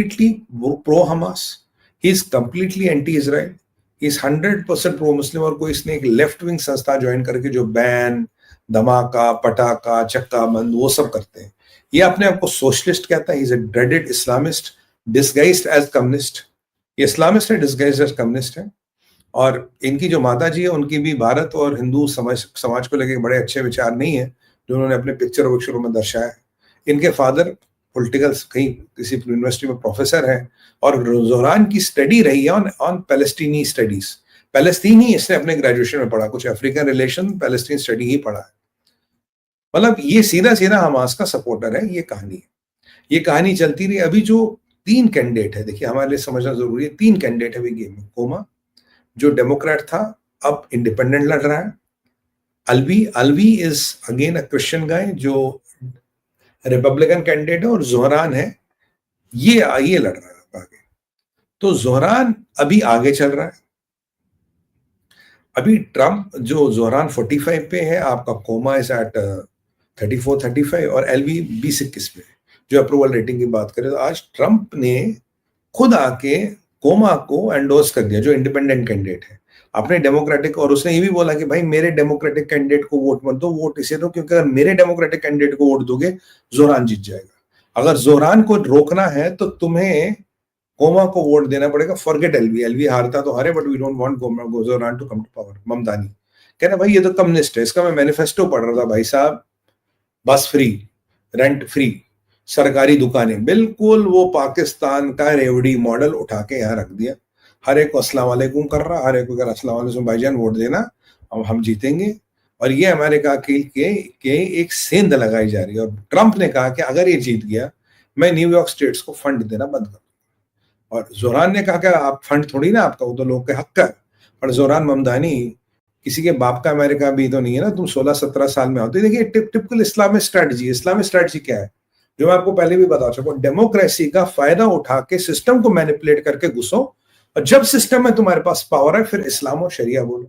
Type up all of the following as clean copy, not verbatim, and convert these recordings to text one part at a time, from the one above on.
completely pro Hamas. He is completely anti-Israel. He is 100% pro Muslim. और कोई इसने एक लेफ्ट विंग संस्था ज्वाइन करके जो बैन, धमाका, पटाखा, चक्का बंद वो सब करते हैं, ये अपने आप को सोशलिस्ट कहता है. He is a dreaded Islamist disguised as communist. ये इस्लामिस्ट है, डिस्गाइज्ड एज कम्युनिस्ट है. और इनकी जो माता जी है उनकी भी भारत और हिंदू समाज को लेकर बड़े अच्छे विचार नहीं है जो उन्होंने अपने पिक्चरों में दर्शाया है. इनके फादर पॉलिटिकल कहीं किसी यूनिवर्सिटी में प्रोफेसर है और जोहरान की स्टडी रही है ऑन पैलेस्टीनी स्टडीज. पैलेस्तीन ही इसने अपने ग्रेजुएशन में पढ़ा, कुछ अफ्रीकन रिलेशन पैलेस्टीन स्टडी ही पढ़ा है. मतलब ये सीधा सीधा हमास का सपोर्टर है. ये कहानी है, ये कहानी चलती रही. अभी जो 3 कैंडिडेट है, देखिए हमारे लिए समझना जरूरी है, 3 कैंडिडेट है गेम में. कोमा जो डेमोक्रेट था अब इंडिपेंडेंट लड़ रहा है. Alvi is again a Christian guy जो रिपब्लिकन कैंडिडेट है. और जोहरान है ये लड़ रहा है आगे. तो जोहरान अभी आगे चल रहा है. अभी ट्रंप जो जोहरान 45 पे है, आपका कोमा इज एट 34-35 और एलवी 20-21 पे. जो अप्रूवल रेटिंग की बात करें तो आज ट्रंप ने खुद आके कोमा को एंडोर्स कर दिया जो इंडिपेंडेंट कैंडिडेट है अपने डेमोक्रेटिक. और उसने ये भी बोला कि भाई मेरे डेमोक्रेटिक कैंडिडेट को वोट मत दो, वोट इसे दो क्योंकि अगर मेरे डेमोक्रेटिक कैंडिडेट को वोट दोगे जोहरान जीत जाएगा. अगर जोहरान को रोकना है तो तुम्हें कोमा को वोट देना पड़ेगा. फॉरगेट एलवी हारता तो हारे, but we don't want Zohran to come to power. Mamdani कह रहे भाई ये तो कम्युनिस्ट है. इसका मैं मैनिफेस्टो पढ़ रहा था भाई साहब. बस फ्री, रेंट फ्री, सरकारी दुकानें, बिल्कुल वो पाकिस्तान का रेवड़ी मॉडल उठा के यहाँ रख दिया. हर एक को अस्सलाम वालेकुम कर रहा, हर एक को अस्सलाम वालेकुम भाईजान वोट देना अब हम जीतेंगे. और ये अमेरिका के एक सेंध लगाई जा रही है. और ट्रंप ने कहा कि अगर ये जीत गया मैं न्यूयॉर्क स्टेट्स को फंड देना बंद कर दूंगा. और जोहरान ने कहा कि आप फंड थोड़ी ना आपका, वो तो लोग के हक का. पर जोहरान ममदानी किसी के बाप का अमेरिका भी तो नहीं है ना, तुम 16-17 साल में होते. देखिए typical Islamic strategy. Islamic strategy क्या है जो मैं आपको पहले भी बता चुका हूं. डेमोक्रेसी का फायदा उठा के सिस्टम को मैनिपुलेट करके घुसो और जब सिस्टम में तुम्हारे पास पावर है फिर इस्लाम और शरिया बोलो.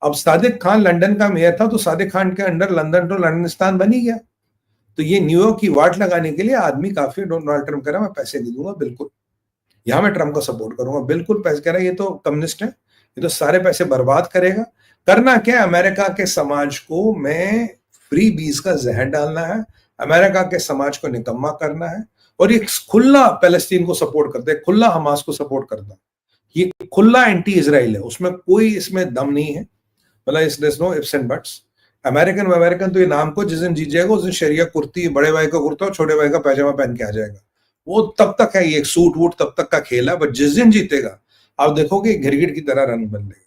अब सादिक खान लंदन का मेयर था तो सादिक खान के अंडर लंदन तो लंदनिस्तान बन ही गया. तो ये न्यूयॉर्क की वाट लगाने के लिए आदमी काफी डोनाल्ड ट्रंप कह रहा मैं पैसे नहीं दूंगा. बिल्कुल यहां मैं ट्रंप को सपोर्ट करूंगा. बिल्कुल पैसे कह रहा है ये तो कम्युनिस्ट है, ये तो सारे पैसे बर्बाद करेगा. करना क्या है, अमेरिका के समाज को मैं फ्री बीज का जहर डालना है, अमेरिका के समाज को निकम्मा करना है. और ये खुला पैलेस्टीन को सपोर्ट करता है, खुला हमास को सपोर्ट करता है. ये खुला एंटी इजराइल है, उसमें कोई इसमें दम नहीं है. मतलब no ifs and buts. American तो ये नाम को जिस दिन जीत जाएगा उस दिन शरिया कुर्ती, बड़े भाई का कुर्ता और छोटे भाई का पैजामा पहन के आ जाएगा. वो तब तक है, ये सूट वूट तब तक का खेल है. बट जिस दिन जीतेगा आप देखोगे गिरगिट की तरह रन बन लेगा.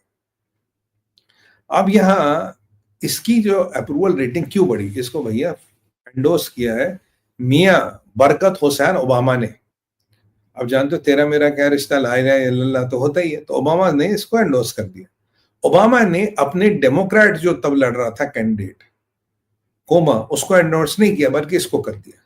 अब यहाँ इसकी जो अप्रूवल रेटिंग क्यों बढ़ी, इसको भैया एंडोर्स किया है मियां बरकत हुसैन ओबामा ने. अब जानते हो तेरा मेरा क्या रिश्ता, ला इलाहा इल्लल्लाह तो होता ही है. तो ओबामा ने इसको एंडोर्स कर दिया. ओबामा ने अपने डेमोक्रेट जो तब लड़ रहा था कैंडिडेट कोमा, उसको एंडोर्स नहीं किया बल्कि इसको कर दिया.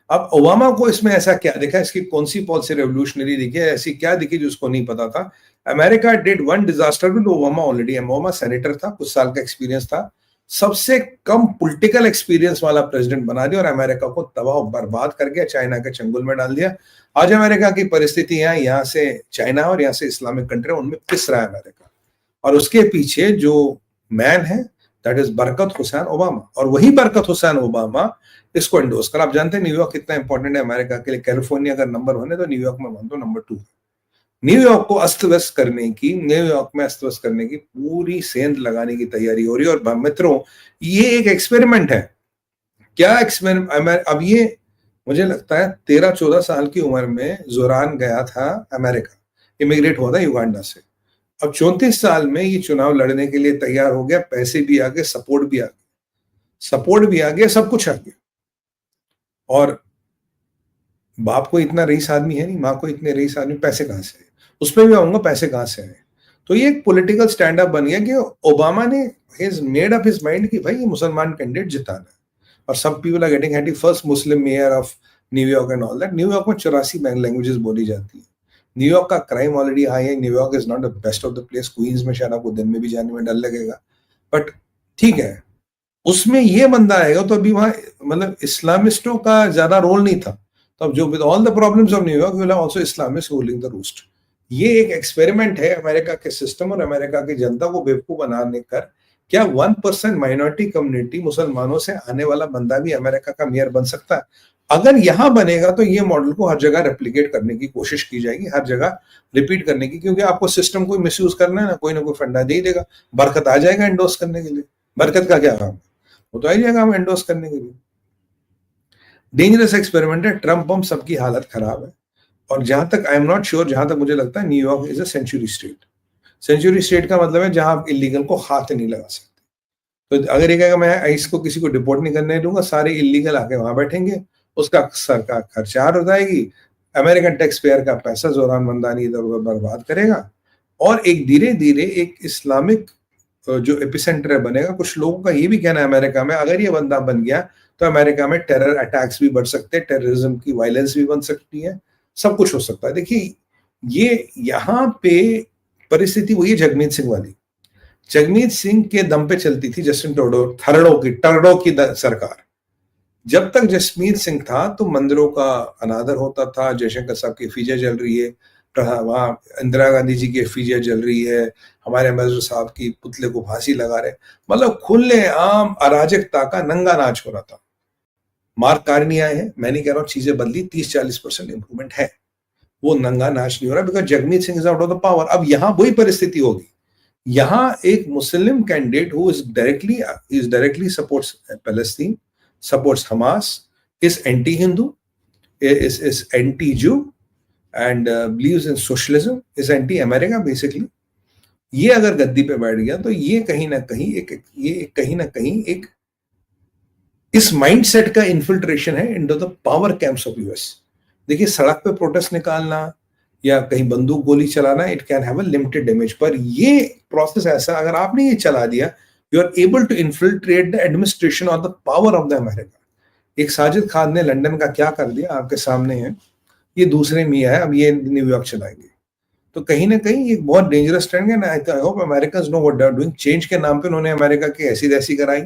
अब ओबामा को इसमें ऐसा क्या दिखा, इसकी कौन सी पॉलिसी रेवोल्यूशनरी दिखी, ऐसी क्या दिखी जो उसको नहीं पता था. America did one disaster with Obama already. Obama senator था, कुछ साल का एक्सपीरियंस था, सबसे कम पॉलिटिकल एक्सपीरियंस वाला प्रेसिडेंट बना दिया और अमेरिका को तबाह बर्बाद कर गया, चाइना के चंगुल में डाल दिया. आज अमेरिका की परिस्थिति यहाँ से चाइना और यहाँ से इस्लामिक कंट्री उनमें पिस रहा है अमेरिका. और उसके पीछे जो मैन है दैट इज बरकत हुसैन ओबामा. और वही बरकत हुसैन ओबामा इसको एंडोर्स कर. आप जानते हैं न्यूयॉर्क कितना इंपॉर्टेंट है अमेरिका के लिए. कैलिफोर्निया अगर नंबर 1 है तो न्यूयॉर्क में मान दो नंबर 2. न्यूयॉर्क को अस्त व्यस्त करने की, न्यूयॉर्क में अस्त व्यस्त करने की पूरी सेंध लगाने की तैयारी हो रही है. और मित्रों ये एक एक्सपेरिमेंट है. क्या एक्सपेरिमेंट. अब ये मुझे लगता है 13-14 साल की उम्र में जोहरान गया था अमेरिका, इमिग्रेट हुआ था युगांडा से. अब 34 साल में ये चुनाव लड़ने के लिए तैयार हो गया. पैसे भी आ गए, सपोर्ट भी आ गया, सब कुछ आ गया. और बाप को इतना रईस आदमी है नहीं, माँ को इतने रईस आदमी, पैसे कहां से है, उस पर भी आऊंगा पैसे कहां से आए. तो ये एक पॉलिटिकल स्टैंड अप बन गया कि ओबामा ने मेड अप हिज माइंड कि भाई ये मुसलमान कैंडिडेट जिताना है. और सब people are getting happy. First Muslim mayor of New York and all that. New York में 84 लैंग्वेजेस बोली जाती है. न्यूयॉर्क का क्राइम ऑलरेडी हाई है. New York is not the best of the place. Queens में शायद आपको दिन में भी जाने में डर लगेगा, बट ठीक है. उसमें ये बंदा आएगा तो अभी वहां मतलब इस्लामिस्टों का ज्यादा रोल नहीं था. तो अब जो with all the problems of New York will have also Islamist ruling the roost. ये एक एक्सपेरिमेंट है अमेरिका के सिस्टम और अमेरिका की जनता को बेवकूफ बनाने कर। क्या 1% माइनॉरिटी कम्युनिटी मुसलमानों से आने वाला बंदा भी अमेरिका का मेयर बन सकता है? अगर यहां बनेगा तो ये मॉडल को हर जगह रेप्लिकेट करने की कोशिश की जाएगी, हर जगह रिपीट करने की, क्योंकि आपको सिस्टम को मिसयूज करना है ना कोई फंडा दे देगा। बरकत आ जाएगा एंडोर्स करने के लिए। बरकत का क्या काम है? वो तो आ जाएगा हम एंडोर्स करने के लिए। डेंजरस एक्सपेरिमेंट है। ट्रम्प बम सबकी हालत खराब है। और जहां तक आई एम नॉट श्योर, जहां तक मुझे लगता है New York is a century state. Century state का मतलब है जहां आप इलीगल को हाथ नहीं लगा सकते। तो अगर ये कहेगा मैं इसको किसी को डिपोर्ट नहीं करने दूंगा, सारे इलीगल आके वहां बैठेंगे, उसका सरकार खर्चार हो जाएगी, अमेरिकन टैक्स पेयर का पैसा जोरान मंदानी इधर उधर बर्बाद करेगा, और एक धीरे धीरे एक इस्लामिक जो एपिसेंटर है बनेगा। कुछ लोगों का ये भी कहना है अमेरिका में, अगर ये बंदा बन गया तो अमेरिका में टेरर अटैक्स भी बढ़ सकते हैं, टेररिज्म की वायलेंस भी बन सकती है, सब कुछ हो सकता है। देखिए ये यहाँ पे परिस्थिति वही है जगमीत सिंह वाली। जगमीत सिंह के दम पे चलती थी जस्टिन टर्डो की सरकार। जब तक जसमीत सिंह था तो मंदिरों का अनादर होता था, जयशंकर साहब की एफिजिया जल रही है, वहां इंदिरा गांधी जी की एफिजिया जल रही है, हमारे अम्बेसडर साहब की पुतले को फांसी लगा रहे, मतलब खुले आम अराजकता का नंगा नाच हो रहा था। मार्क कार्नी आए हैं, मैं नहीं कह रहा हूँ चीजें बदली, 30-40% इंप्रूवमेंट है, वो नंगा नाच नहीं हो रहा because Jagmeet Singh is out of the power. अब यहां वही परिस्थिति होगी। यहां एक Muslim candidate who is directly supports Palestine, supports Hamas, is anti-Hindu, is anti-Jew, and believes in socialism, is anti-America basically। ये अगर गद्दी पे बैठ गया तो ये कहीं ना कहीं एक इस माइंडसेट का इन्फिल्ट्रेशन है into the power camps of US. देखिए सड़क पे प्रोटेस्ट निकालना या कहीं बंदूक गोली चलाना, it can have a limited damage, पर ये प्रोसेस ऐसा अगर आपने ये चला दिया, you are able to infiltrate the administration or the power of the America। एक साजिद खान ने लंदन का क्या कर दिया आपके सामने है, ये दूसरे मियाँ है, अब ये न्यूयॉर्क चलाएंगे। तो कहीं ना कहीं एक बहुत डेंजरस ट्रेंड है। I hope Americans know what they are doing. Change के नाम पे उन्होंने अमेरिका की ऐसी तैसी कराई,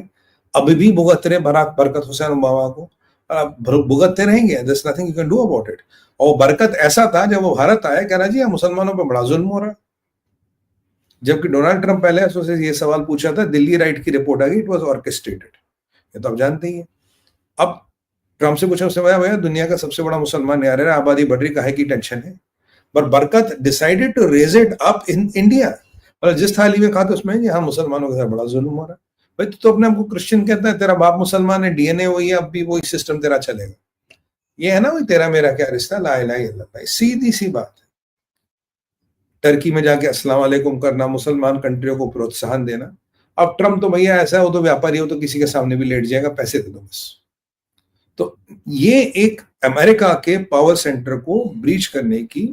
अभी भी भुगत रहे बरकत हुसैन ओबामा को, और आप भुगतते रहेंगे, there is nothing you can do about it. और बरकत ऐसा था जब वो भारत आया, कह रहा जी मुसलमानों पर बड़ा जुल्म हो रहा है, जबकि डोनाल्ड ट्रंप पहले उससे ये सवाल पूछा था, दिल्ली राइट की रिपोर्ट आ गई, इट वाज ऑर्केस्ट्रेटेड। ये तो आप जानते ही हैं। अब ट्रंप से पूछा, उसने भैया दुनिया का सबसे बड़ा मुसलमान यार है, आबादी बढ़ रही, काहे की टेंशन है? पर Barkat decided to raise it up in India, और जिस थाली में खा तो उसमें हाँ मुसलमानों के साथ बड़ा जुल्म हो रहा है। भाई तो अपने आपको क्रिश्चियन कहता है, तेरा बाप मुसलमान है, डीएनए वही है, अब भी वही सिस्टम तेरा चलेगा। ये है ना वही तेरा मेरा क्या रिश्ता, ला इलाहा इल्लल्लाह, सीधी सी बात है। टर्की में जाके अस्सलाम वालेकुम करना, मुसलमान कंट्रियों को प्रोत्साहन देना। अब ट्रम्प तो भैया ऐसा है, वो तो व्यापारी हो, तो किसी के सामने भी लेट जाएगा, पैसे दे दो बस। तो ये एक अमेरिका के पावर सेंटर को ब्रीच करने की